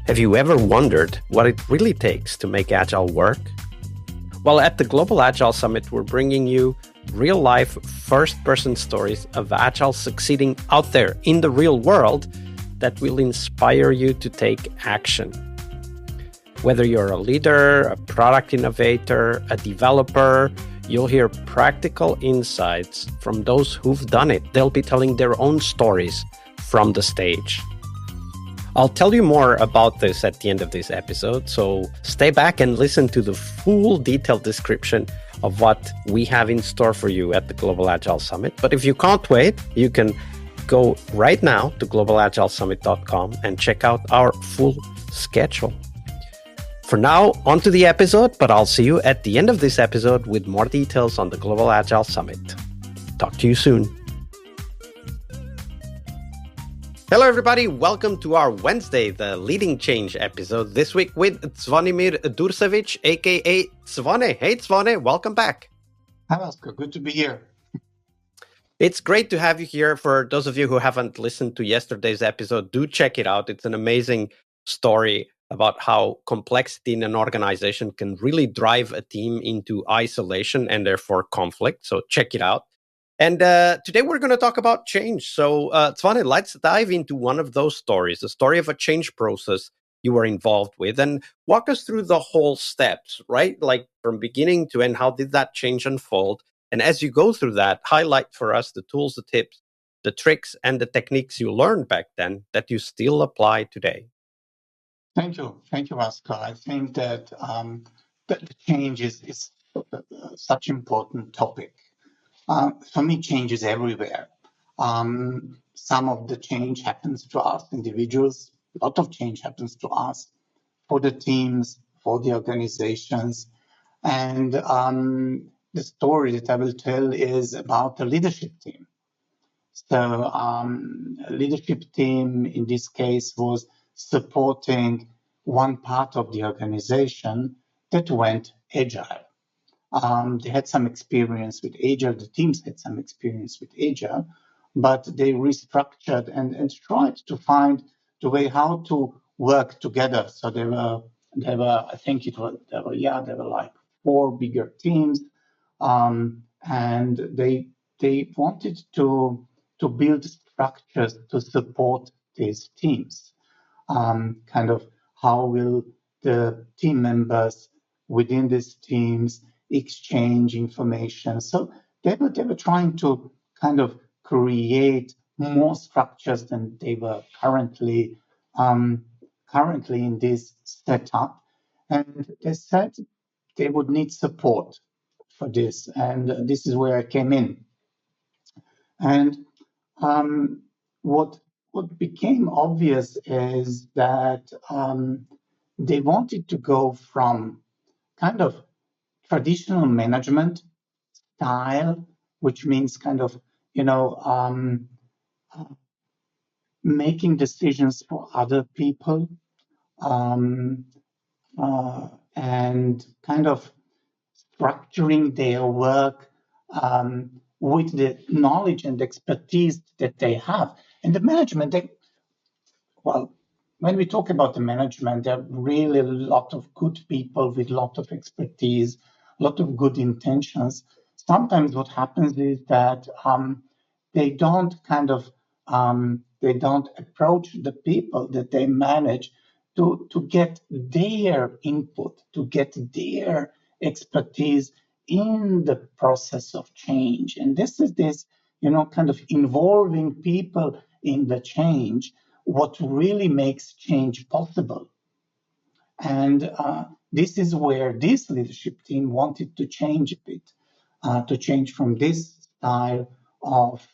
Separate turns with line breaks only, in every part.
Have you ever wondered what it really takes to make Agile work? Well, at the Global Agile Summit, we're bringing you real-life, first-person stories of Agile succeeding out there in the real world that will inspire you to take action. Whether you're a leader, a product innovator, a developer, you'll hear practical insights from those who've done it. They'll be telling their own stories from the stage. I'll tell you more about this at the end of this episode, so stay back and listen to the full detailed description of what we have in store for you at the Global Agile Summit. But if you can't wait, you can go right now to globalagilesummit.com and check out our full schedule. For now, on to the episode, but I'll see you at the end of this episode with more details on the Global Agile Summit. Talk to you soon. Hello, everybody. Welcome to our Wednesday, the Leading Change episode, this week with Zvonimir Durcevic, a.k.a. Zvone. Hey, Zvone, welcome back.
Hi, Oscar. Good to be here.
It's great to have you here. For those of you who haven't listened to yesterday's episode, do check it out. It's an amazing story about how complexity in an organization can really drive a team into isolation and therefore conflict. So check it out. And today we're going to talk about change. So, Zvone, let's dive into one of those stories, the story of a change process you were involved with, and walk us through the whole steps, right? Like from beginning to end, how did that change unfold? And as you go through that, highlight for us the tools, the tips, the tricks, and the techniques you learned back then that you still apply today.
Thank you, Oscar. I think that the change is such an important topic. For me, change is everywhere. Some of the change happens to us individuals. A lot of change happens to us, for the teams, for the organizations. And the story that I will tell is about the leadership team. So a leadership team in this case was supporting one part of the organization that went agile. They had some experience with Agile, the teams had some experience with Agile, but they restructured and tried to find the way how to work together. So they were I think there were like 4 bigger teams, and they wanted to build structures to support these teams. Kind of how will the team members within these teams exchange information. So they were trying to kind of create more structures than they were currently in this setup. And they said they would need support for this. And this is where I came in. And what became obvious is that they wanted to go from kind of traditional management style, which means kind of, making decisions for other people, and kind of structuring their work with the knowledge and expertise that they have. And the management, when we talk about the management, there are really a lot of good people with a lot of expertise, a lot of good intentions. Sometimes what happens is that they don't approach the people that they manage to get their input, to get their expertise in the process of change. And this is kind of involving people in the change, what really makes change possible. And this is where this leadership team wanted to change a bit, to change from this style of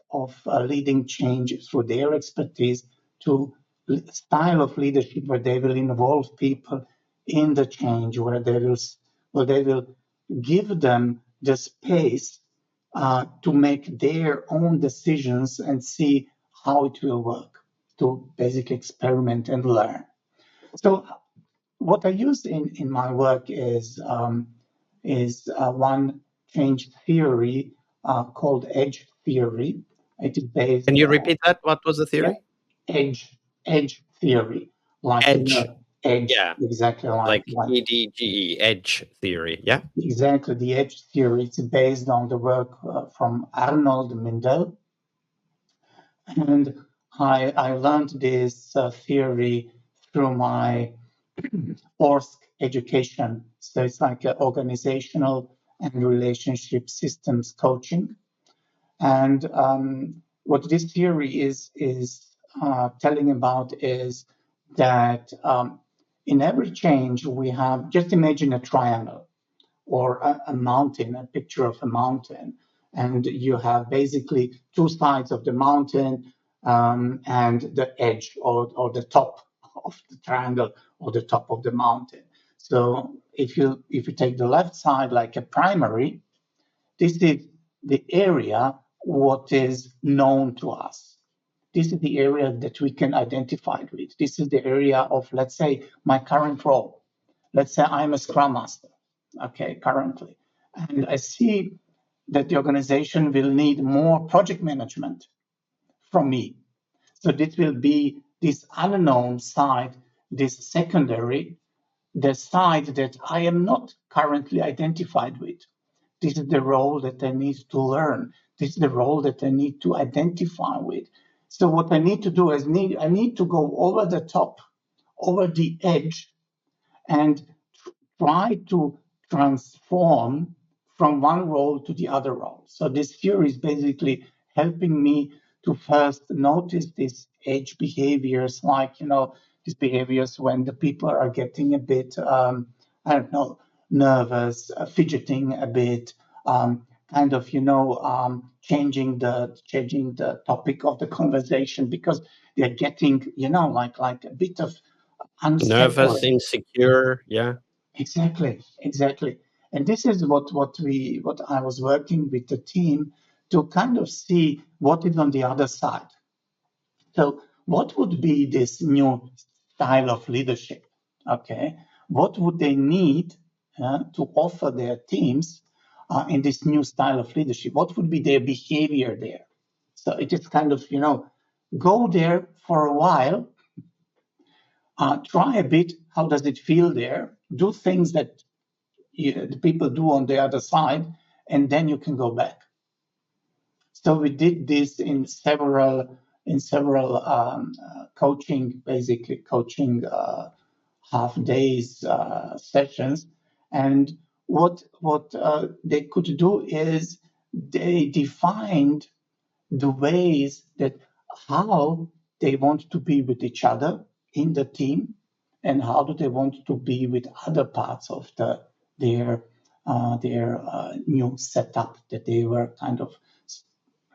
leading change through their expertise to style of leadership where they will involve people in the change, where they will give them the space to make their own decisions and see how it will work, to basically experiment and learn. So what I use in my work is one change theory called edge theory. It is based.
Can you repeat that? What was the theory?
Edge theory.
Edge.
Edge,
Yeah,
exactly
like
like
EDGE, edge theory. Yeah.
exactly the edge theory. It's based on the work from Arnold Mendel, and I learned this theory through my ORSC education. So it's like organizational and relationship systems coaching. And what this theory is telling about is that in every change we have, just imagine a triangle or a mountain, a picture of a mountain, and you have basically two sides of the mountain and the edge or the top of the triangle or the top of the mountain. So if you take the left side like a primary, this is the area what is known to us. This is the area that we can identify with. This is the area of, let's say, my current role. Let's say I'm a Scrum Master, okay, currently. And I see that the organization will need more project management from me. So this will be this unknown side, this secondary, the side that I am not currently identified with. This is the role that I need to learn. This is the role that I need to identify with. So what I need to do is I need to go over the top, over the edge, and try to transform from one role to the other role. So this theory is basically helping me to first notice these edge behaviors, like, these behaviors when the people are getting a bit, I don't know, nervous, fidgeting a bit, kind of, changing the topic of the conversation because they're getting, like a bit of
Nervous,
unsettled.
insecure. Yeah.
Exactly. And this is what I was working with the team to kind of see what is on the other side. So what would be this new style of leadership? Okay. What would they need to offer their teams in this new style of leadership? What would be their behavior there? So it is kind of, go there for a while, try a bit. How does it feel there? Do things that the people do on the other side, and then you can go back. So we did this in several coaching, basically coaching half days sessions, and what they could do is they defined the ways that how they want to be with each other in the team and how do they want to be with other parts of their new setup that they were kind of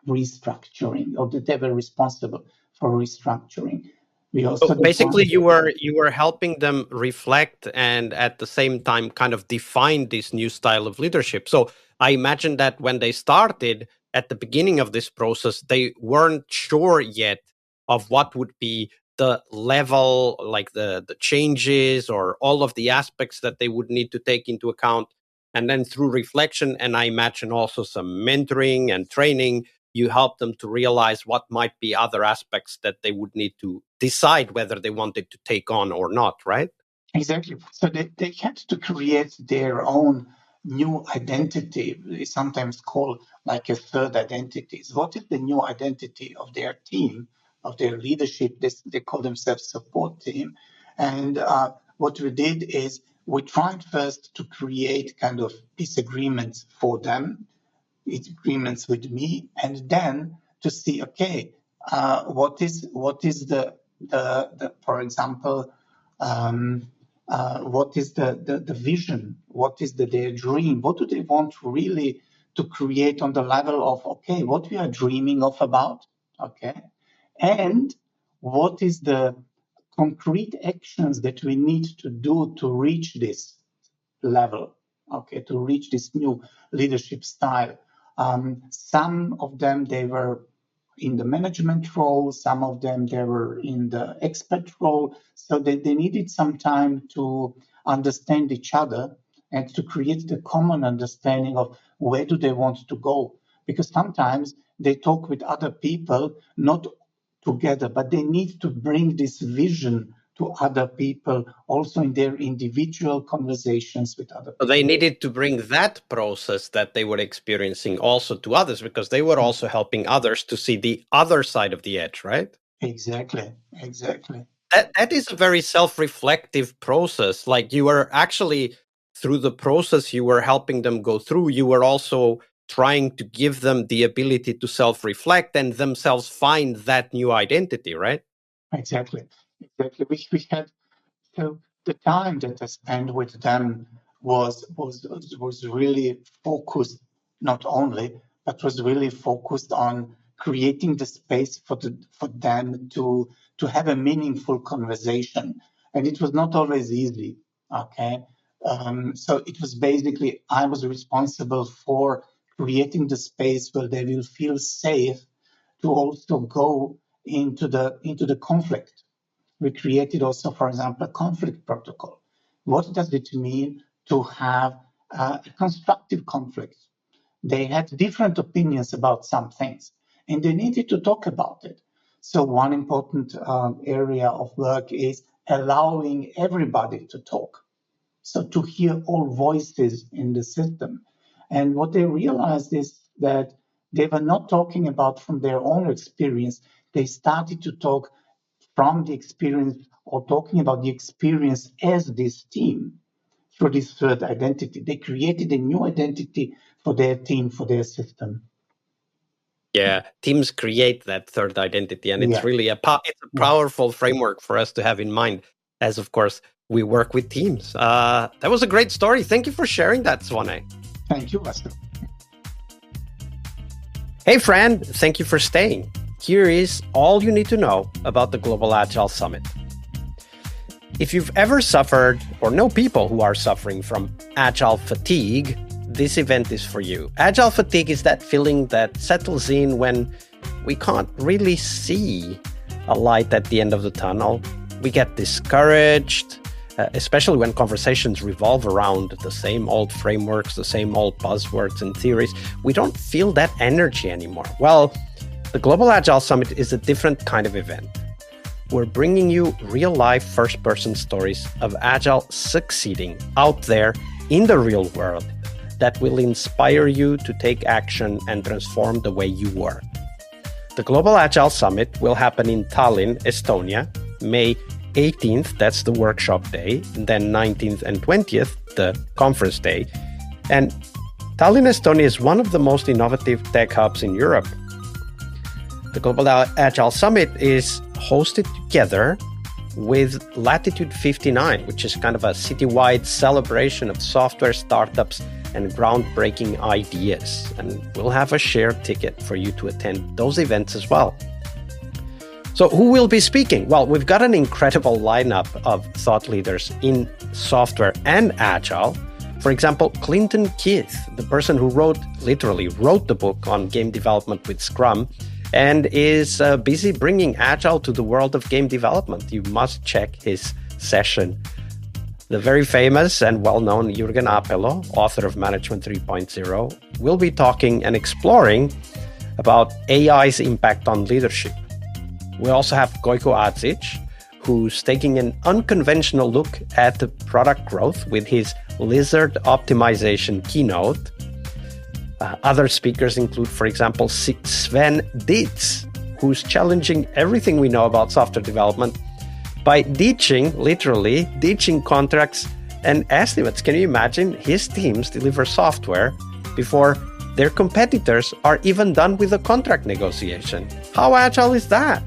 restructuring or that they were responsible for restructuring. We
So
also
basically,
defined.
you were helping them reflect and at the same time kind of define this new style of leadership. So I imagine that when they started at the beginning of this process, they weren't sure yet of what would be the level, like the changes or all of the aspects that they would need to take into account. And then through reflection, and I imagine also some mentoring and training, you help them to realize what might be other aspects that they would need to decide whether they wanted to take on or not, right?
Exactly. So they had to create their own new identity. They sometimes call like a third identity. So what is the new identity of their team, of their leadership? They call themselves support team. And what we did is we tried first to create kind of disagreements for them, agreements with me, and then to see, okay, what is the for example, what is the vision? What is their dream? What do they want really to create on the level of, okay, what we are dreaming of about, okay, and what is the concrete actions that we need to do to reach this level, okay, to reach this new leadership style. Some of them, they were in the management role, some of them, they were in the expert role. So they needed some time to understand each other and to create the common understanding of where do they want to go. Because sometimes they talk with other people, not together, but they need to bring this vision to other people, also in their individual conversations with other people.
So they needed to bring that process that they were experiencing also to others, because they were also helping others to see the other side of the edge, right?
Exactly.
That is a very self-reflective process. Like, you were actually, through the process you were helping them go through, you were also trying to give them the ability to self-reflect and themselves find that new identity, right?
Exactly. We had, so the time that I spent with them was really focused, not only, but was really focused on creating the space for them to have a meaningful conversation, and it was not always easy. Okay, so it was basically, I was responsible for creating the space where they will feel safe to also go into the conflict. We created also, for example, a conflict protocol. What does it mean to have a constructive conflict? They had different opinions about some things, and they needed to talk about it. So one important area of work is allowing everybody to talk, so to hear all voices in the system. And what they realized is that they were not talking about from their own experience. They started to talk from the experience, or talking about the experience as this team through this third identity. They created a new identity for their team, for their system.
Yeah, teams create that third identity, and it's really it's a powerful framework for us to have in mind, as of course we work with teams. That was a great story. Thank you for sharing that, Zvone.
Thank you, Vasko.
Hey friend, thank you for staying. Here is all you need to know about the Global Agile Summit. If you've ever suffered or know people who are suffering from agile fatigue, this event is for you. Agile fatigue is that feeling that settles in when we can't really see a light at the end of the tunnel. We get discouraged, especially when conversations revolve around the same old frameworks, the same old buzzwords and theories. We don't feel that energy anymore. Well, the Global Agile Summit is a different kind of event. We're bringing you real-life first-person stories of Agile succeeding out there in the real world that will inspire you to take action and transform the way you work. The Global Agile Summit will happen in Tallinn, Estonia, May 18th, that's the workshop day, and then 19th and 20th, the conference day. And Tallinn, Estonia is one of the most innovative tech hubs in Europe. The Global Agile Summit is hosted together with Latitude 59, which is kind of a citywide celebration of software startups and groundbreaking ideas. And we'll have a shared ticket for you to attend those events as well. So who will be speaking? Well, we've got an incredible lineup of thought leaders in software and Agile. For example, Clinton Keith, the person who literally wrote the book on game development with Scrum, and is busy bringing Agile to the world of game development. You must check his session. The very famous and well-known Jürgen Apelo, author of Management 3.0, will be talking and exploring about AI's impact on leadership. We also have Gojko Adzic, who's taking an unconventional look at the product growth with his lizard optimization keynote. Other speakers include, for example, Sven Dietz, who's challenging everything we know about software development by ditching contracts and estimates. Can you imagine? His teams deliver software before their competitors are even done with the contract negotiation. How agile is that?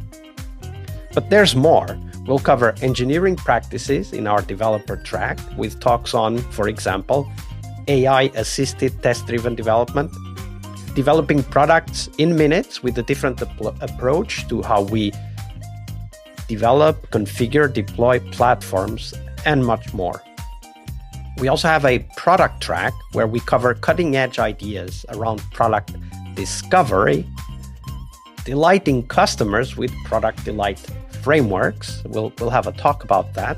But there's more. We'll cover engineering practices in our developer track with talks on, for example, AI-assisted test-driven development, developing products in minutes with a different approach to how we develop, configure, deploy platforms, and much more. We also have a product track where we cover cutting-edge ideas around product discovery, delighting customers with product delight frameworks. We'll have a talk about that.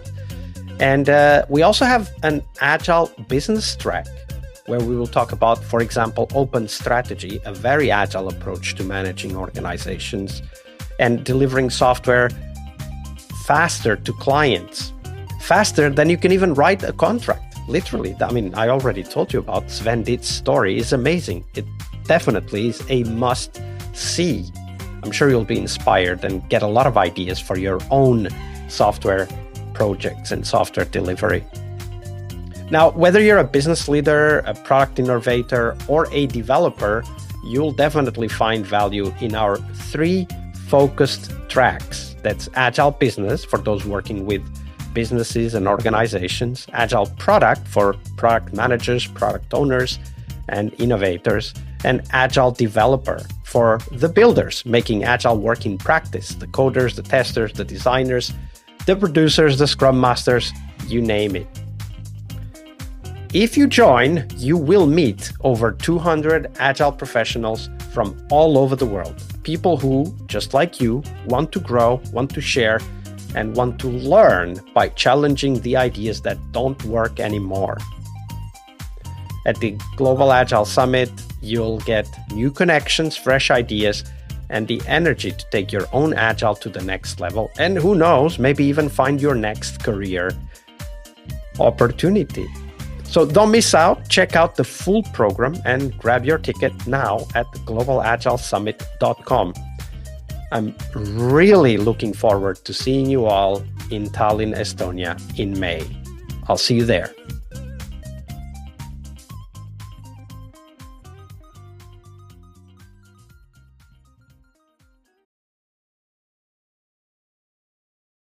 And we also have an Agile business track where we will talk about, for example, open strategy, a very agile approach to managing organizations and delivering software faster to clients, faster than you can even write a contract. Literally, I mean, I already told you about Sven-Dit's story. It's amazing. It definitely is a must-see. I'm sure you'll be inspired and get a lot of ideas for your own software projects and software delivery. Now, whether you're a business leader, a product innovator, or a developer, you'll definitely find value in our 3 focused tracks. That's Agile Business for those working with businesses and organizations, Agile Product for product managers, product owners, and innovators, and Agile Developer for the builders, making Agile work in practice, the coders, the testers, the designers, the producers, the Scrum Masters, you name it. If you join, you will meet over 200 Agile professionals from all over the world. People who, just like you, want to grow, want to share, and want to learn by challenging the ideas that don't work anymore. At the Global Agile Summit, you'll get new connections, fresh ideas, and the energy to take your own Agile to the next level. And who knows, maybe even find your next career opportunity. So don't miss out. Check out the full program and grab your ticket now at globalagilesummit.com. I'm really looking forward to seeing you all in Tallinn, Estonia in May. I'll see you there.